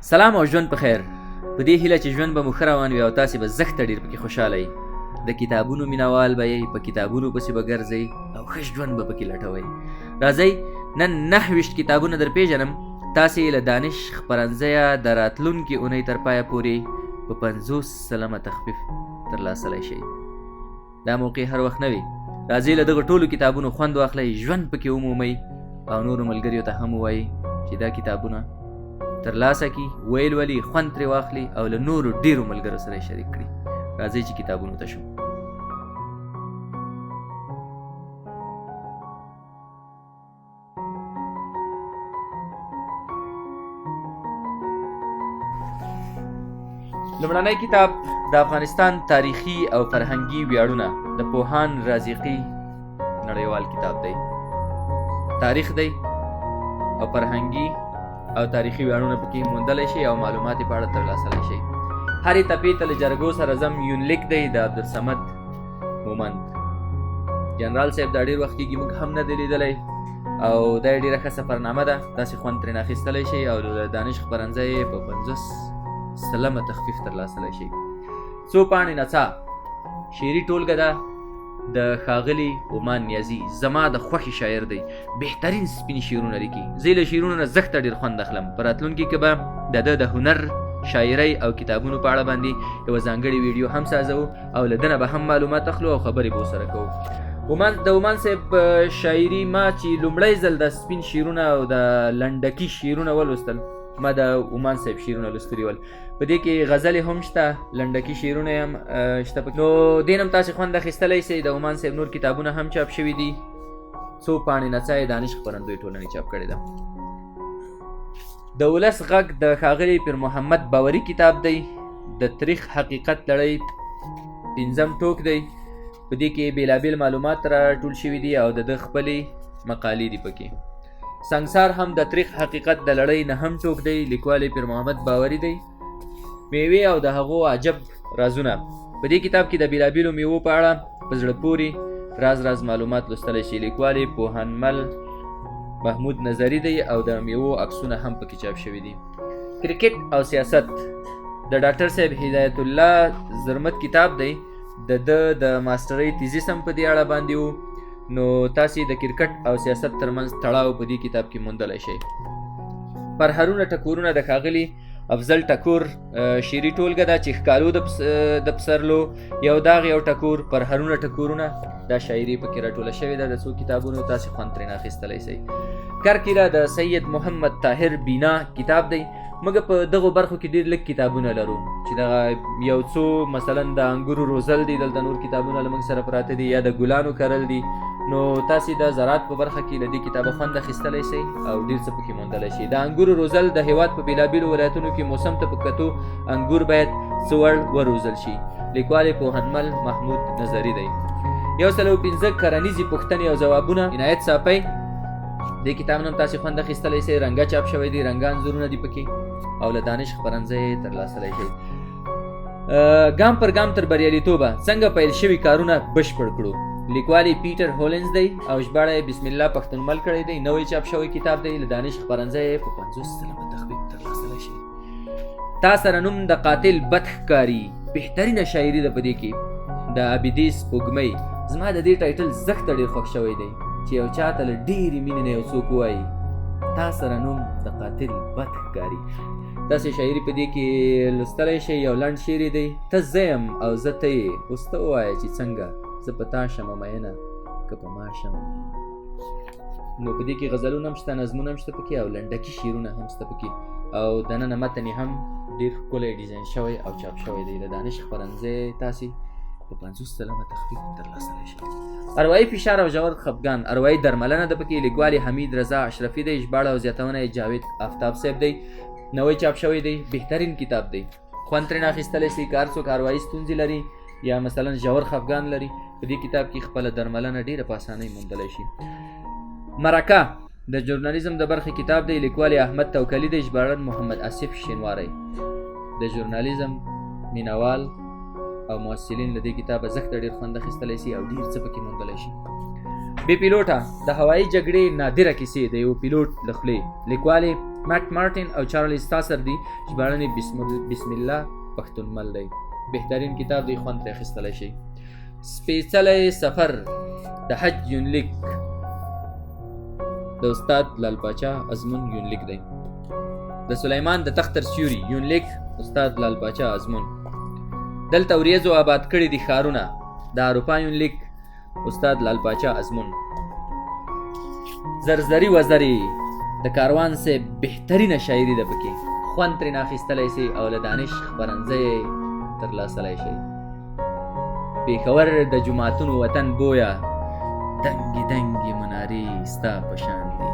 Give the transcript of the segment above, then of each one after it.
سلام او ژوند په خیر. په دې هیله چې ژوند به مو ښه روان وي او تاسې به زښته ډېر پکې خوشحاله یئ. د کتابونو مینوال به یئ، په کتابونو پسې به ګرځئ او ښه ژوند به پکې لټوئ. راځئ نن 9 کتابونه در پیژنم. تاسې له دانش خپرندځیه د راتلونکې اونۍ تر پایه پورې په 50 سلمه تخفیف ترلاسلی شئ. دا موقع هر وخت نه وي. راځئ له دغه ټولو کتابونو خوند واخلئ، ژوند پکې ومومئ او نورو ملګریو ته هم ووایئ چې دا کتابونه ترلاسه کړي، ویل ولي، خوند ترې واخلي او له نورو ډېرو ملګرو سره یې شریک کړي. راځئ چې کتابونو ته شو. لومړنی کتاب د افغانستان تاریخي او فرهنګي ویاړونه د پوهان رازقي نړیوال کتاب دی. تاریخ دی او فرهنګي او تاریخي ویاړونه پکې موندلی شي او معلومات په اړه ترلاسلی شي. هرې تپې ته له جرګو سره زم یونلیک دی د عبدالصمد مومند. جنرال صاحب دا ډېر وخت کېږي موږ هم نه دی لیدلی او دا یې ډېره ښه سفرنامه ده. داسې خوند ترېنه اخیستلی شي او له دانش خپرندځی یې په 50 سلمه تخفیف ترلاسلی شي. څو پاڼې نڅا شعري ټولګه ده د ښاغلي عمان نیازي. زما د خوښې شاعر دی، بهترین سپین شعرونه لیکي. زه له شعرونو نه زښته ډېر خوند اخلم. په راتلونکي کې به د ده د هنر، شاعرۍ او کتابونو په اړه باندې یوه ځانګړې ویډیو هم سازو او له ده نه به هم معلومات اخلو او خبرې به ورسره کوو. د عمان صاحب شاعري ما چې لومړی ځل د سپین شعرونه او د لنډکي شعرونه ولوستل، ما د عمان صاحب شعرونه لوستلي ول. په دې کې غزلې هم شته، لنډکي شعرونه هم شته پکې. نو دې نه هم تاسې خوند اخیستلی شئ. د عمان صاحب نور کتابونه هم چاپ شوي دي. څو پاڼې نڅا یې دانش خپرندوی ټولنې چاپ کړې ده. د ولس غږ د ښاغلي پیر محمد باوري کتاب دی. د تاریخ حقیقت لړۍ 5م ټوک دی. په دې کې بېلابېل معلومات راټول شوي دي او د ده خپلې مقالې دي پکې. سنګسار هم د تاریخ حقیقت د لړۍ 9م ټوک دی. لیکوال پیر محمد باوري دی. میوې او د هغو عجب رازونه. په دې کتاب کې د بېلابېلو میوو په اړه په زړه پورې راز معلومات لوستلی شي. لیکوال پوهنمل محمود نظري دی او د میوو عکسونه هم پکې چاپ شوي دي. کرکټ او سیاست د ډاکټر صاحب هدایت الله زرمت کتاب دی. د ماسټرۍ تیزیس هم په دې اړه باندې و. نو تاسې د کرکټ او سیاست ترمنځ تړاو په دې کتاب کې موندلی شئ. پرهرونه ټکورونه د ښاغلي افضل ټکور شعري ټولګه ده چې ښکالو د پسرلو، یو داغ یو ټکور، پرهرونه ټکورونه، دا شاعري پکې راټوله شوې ده. د څو کتابونو تاسې خوند ترېنه اخیستلی شئ. کرکیله د سید محمد طاهر بینا کتاب دی. موږ په دغو برخو کې ډېر لږ کتابونه لرو چې دغه یو څو مثلا د انګورو روزل دي، دلته نور کتابونه له موږ سره پراته دي، یا د ګلانو کرل دي. نو تاسې د زراعت په برخه کې له دې کتابه خوند اخیستلی شئ او ډېر څه پکې موندلی شئ. د انګورو روزل د هېواد په بېلابېلو ولایتونو کې موسم ته په کتو انګور باید څه وړ وروزل شي. لیکوال پوهنمل محمود نظري دی. 105 کرنیزې پوښتنې او ځوابونه عنایت صافی. دې کتاب نه هم تاسې خوند اخیستلی شئ. رنګه چاپ شوی دی، رنګه انځورونه دي پکې او له دانش خپرندځی یې ترلاسلی شئ. ګام پر ګام تر بریالیتوبه څنګه پیل شوي کارونه بشپړ کړو. لیکوال پیټر هولنز دی او ژباړه یې بسم الله پښتونمل کړی دی. نوی چاپ شوی کتاب دی. له دانش خپرندځی یې په 50 سلمه تخفیف ترلاسلی شئ. تا سره نوم د قاتل بد ښکاري. بهترینه شاعري ده په دې کې. د عابدي سپوږمۍ. زما د دې ټایټل زښته ډېر خوښ شوی دی چې یو چا ته له ډېرې مینې نه یو څوک ووایي تا سره نوم د قاتل بد ښکاري. داسې شاعري په دې کې لوستلی شئ. یو لنډ شعر دی. ته زه یم او زه ته یې، اوس ته ووایه چې څنګه زه په تا شمه مینه که په ما شمه. نو په دې کې غزلونه هم شته، نظمونه هم شته پکې او لنډکي شعرونه هم شته پکې او دننه متن یې هم ډېر ښکلی ډیزاین شوی او چاپ شوی دی. د دانش خپرندځی تاسې په 50 سلمه تخفیف ترلاسلی شئ. اروایي فشار او ژور خفګان اروایي درملنه ده پکې. لیکوال حمید رضا اشرفي دی. ژباړه او زیاتونه یې جاوید آفتاب صاحب دی. نوی چاپ شوی دی. بهترین کتاب دی. خوند ترېنه اخیستلی شئ. که هر څوک اروایي ستونزې لري یا مثلا ژور خفګان لري، په دې کتاب کې خپله درملنه ډېره په اسانۍ موندلی شي. مرکه د ژورنالیزم د برخې کتاب دی. لیکوال احمد توکلي دی. ژباړن محمد آصف شینواری. د ژورنالیزم مینوال او محصلین له دې کتابه زښته ډېر خوند اخیستلی شي او ډېر څه پکې موندلی شي. بې پیلوټه د هوایي جګړې نادره کیسې د یو پیلوټ له خولې. لیکوال ماک مارټن او چارلز تاسر دي ژباړنې بسم الله پښتونمل دی. بهترین کتاب دی، خوند ترې اخیستلی شي. سپېڅلی سفر د حج یونلیک د استاد لال پاچا ازمون یونلیک دی. د سلیمان د تخت تر سیوري یونلیک استاد لال پاچا ازمون. دلته وریځو آباد کړي دي ښارونه د اروپا یونلیک استاد لال پاچا ازمون. زرزری وزری د کاروان سے بهترینه شاعري ده پکې، خوند ترې اخیستلی سي او له دانش خپرندځی ترلاسلی شي. پېښور د جوماتونو وطن بویه، دنګې دنګې منارې ستا په شان دي.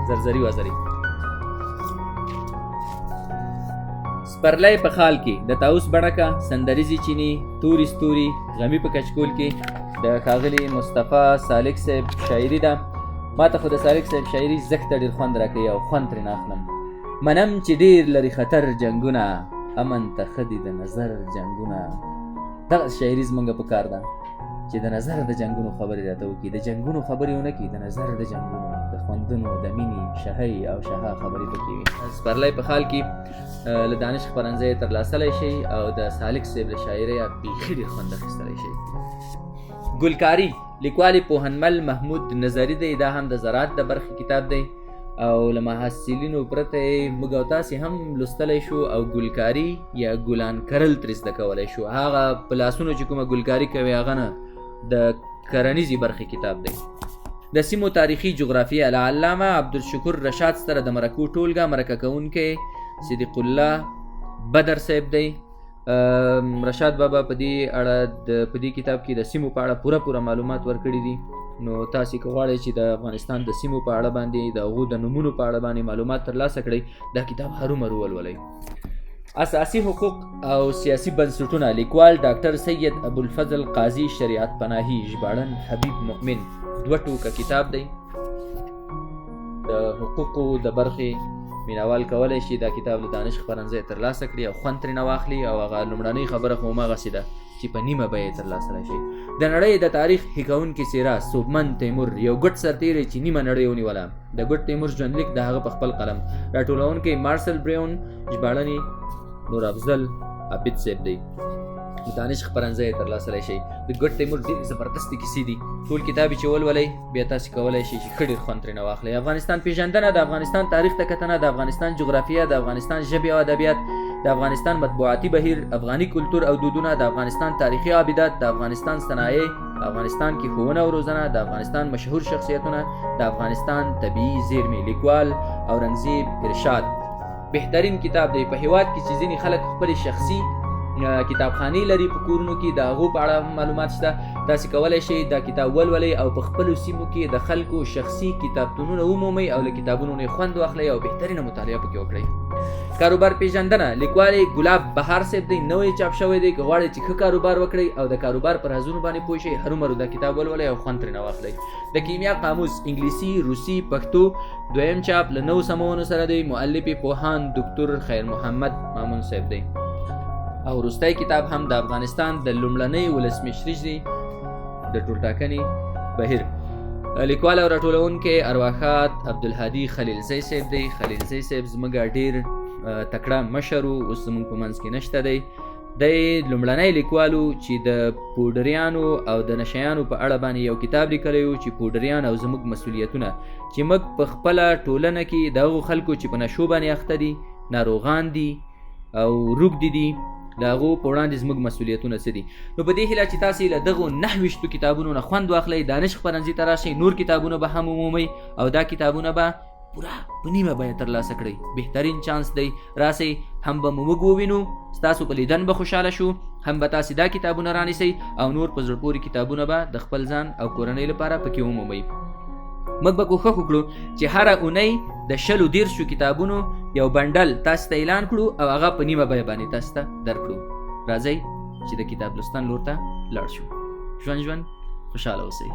زرزری وزری. سپرلی په خال کې د طاووس بڼکه، سندریزي چینی، توري ستوري، غمی په کچکول کې د ښاغلي مصطفی سالک صاحب شاعري ده. ما ته خو د سالک صاحب شاعري زښته ډېر خوند راکوي او خوند ترې نه اخلم. منم چې ډېر لري خطر جنګونه، امن ته ښه دي د نظر جنګونه. دغه شاعري زموږ په کار ده چې د نظر د جنګونو خبرې راته وکړي، د جنګونو خبرې ونه کړي، د نظر د جنګونو، د خوندونو، د مینې، شهۍ او شها خبرې پکې وي. سپرلی په خال کې له دانش خپرندځی ترلاسلی شي او د سالک صاحب له شاعرۍ بیخي ډېر خوند اخیستلی شي. ګلکاري لیکوال پوهنمل محمود نظري دی. دا هم د زراعت د برخې کتاب دی او له محصلینو پرته موږ او تاسې هم لوستلی شو او ګلکاري یا ګلان کرل ترې زده کولی شو. هغه په لاسونو چې کومه ګلکاري کوي هغه نه، د کرنیزې برخې کتاب دی. د سیمو تاریخي جغرافیه له علامه عبدالشکور رشاد سره د مرکو ټولګه مرکه کوونکی صدیق الله بدر صاحب دی. رشاد بابا په دې اړه په دې کتاب کې د سیمو په اړه پوره معلومات ورکړي دي. نو تاسې که غواړئ چې د افغانستان د سیمو په اړه باندې، د هغو د نومونو په اړه باندې معلومات ترلاسه کړئ، دا کتاب هرومرو ولولئ. اساسي حقوق او سیاسي بنسټونه لیکوال ډاکټر سید ابوالفضل قاضي شریعت پناهي، ژباړن حبیب مؤمن. 2 ټوکه کتاب دی. د حقوقو د برخې مینوال کولی شي دا کتاب له دانش خپرندځی ترلاسه کړي او خوند ترې نه واخلي. او هغه لومړنۍ خبره خو هماغسې ده چې په نیمه بیه یې ترلاسه شي. د نړۍ د تاریخ حکوونکي څېره سوبمن تیمور، یو ګډ سرتیری چې نیمه نړۍ ونیوله. د ګډ تیمور ژوندلیک د هغه په خپل قلم. راټولونکی مارسل بریون، ژباړنې نور افضل عابد صاحب دی. د دانش خپرندځی یې ترلاسه شي. د ګډ تیمور ډېرې زبردستې کیسې دي. ټول کتاب یې چې ولولئ بیا تاسې کولی شئ چې ښه ډېر خوند ترې نه واخلئ. افغانستان پېژندنه، د افغانستان تاریخ ته کتنه، د افغانستان جغرافیه، د افغانستان ژبې او ادبیات، د افغانستان مطبوعاتي بهیر، افغاني کلتور او دودونه، د افغانستان تاریخي عابدات، د افغانستان صنایع، افغانستان کې ښوونه او روزنه، د افغانستان مشهور شخصیتونه، د افغانستان طبیعي زیرمې. لیکوال اورنګزیب ارشاد. بهترین کتاب دی. په هیواد کې چې ځینې خلک خپلې شخصي کتابخانې لري په کورونو کې، د هغو په اړه معلومات شته. تاسې کولی شئ دا کتاب ولولئ او په خپلو سیمو کې د خلکو شخصي کتابتونونه ومومئ او له کتابونو نه خوند واخلئ او بهترینه مطالعه پکې وکړئ. کاروبار پیژندنه لیکوال ګلاب بهار صاحب دی. نوی چاپ شوی دی. که غواړئ چې ښه کاروبار وکړئ او د کاروبار پر رازونو باندې پوه شئ، هرومرو دا کتاب ولولئ او خوند ترې نه واخلئ. د کیمیا قاموس انګلیسي، روسي، پښتو 2م چاپ له نوو سمونو سره دی. مؤلف پوهاند دکتور خیر محمد مامون صاحب دی. او وروستی کتاب هم د افغانستان د لومړنۍ ولسمشرۍ د ټولټاکنې بهیر. لیکوال او راټولونکی ارواښاد عبدالهادي خلیلزی صاحب دی. خلیلزی صاحب زموږ ډېر تکړه مشر و، اوس زموږ په منځ کې نشته دی. دی لومړنی لیکوال و چې د پوډریانو او د نشیانو په اړه باندې یو کتاب لیکلی و چې پوډریان او زموږ مسؤلیتونه، چې موږ په خپله ټولنه کې د هغو خلکو چې په نشو باندې اخته دي، ناروغان دي او روږدي دي، د هغو په وړاندې زموږ مسؤلیتونه څه دي. نو په دې هیله چې تاسې له دغو 9 کتابونو نه خوند واخلئ، دانش خپرندځي ته راشئ، نور کتابونه به هم ومومئ او دا کتابونه به پوره په نیمه بیه ترلاسه کړئ. بهترین چانس دی، راسئ، هم به مو موږ ووینو، ستاسو په لیدن به خوشحاله شو، هم به تاسې دا کتابونه رانیسئ او نور په زړه پورې کتابونه به د خپل ځان او کورنۍ لپاره پکې ومومئ. موږ به کوښښ وکړو چې هره اونۍ د 20-30 کتابونو یو بنډل تاسو ته اعلان کړو او هغه په نیمه بیه باندې تاسو ته درکړو. راځئ چې د کتاب لوستن لور ته لاړ شو. ژوند خوشحاله اوسئ.